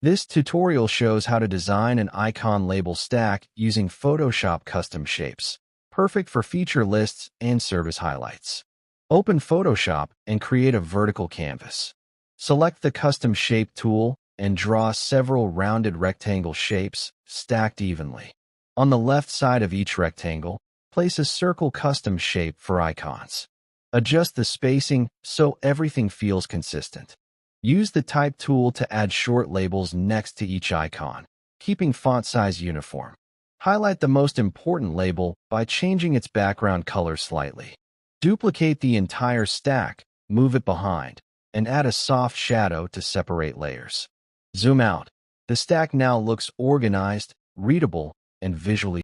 This tutorial shows how to design an icon label stack using Photoshop custom shapes, perfect for feature lists and service highlights. Open Photoshop and create a vertical canvas. Select the Custom Shape tool and draw several rounded rectangle shapes stacked evenly. On the left side of each rectangle, place a circle custom shape for icons. Adjust the spacing so everything feels consistent. Use the Type tool to add short labels next to each icon, keeping font size uniform. Highlight the most important label by changing its background color slightly. Duplicate the entire stack, move it behind, and add a soft shadow to separate layers. Zoom out. The stack now looks organized, readable, and visually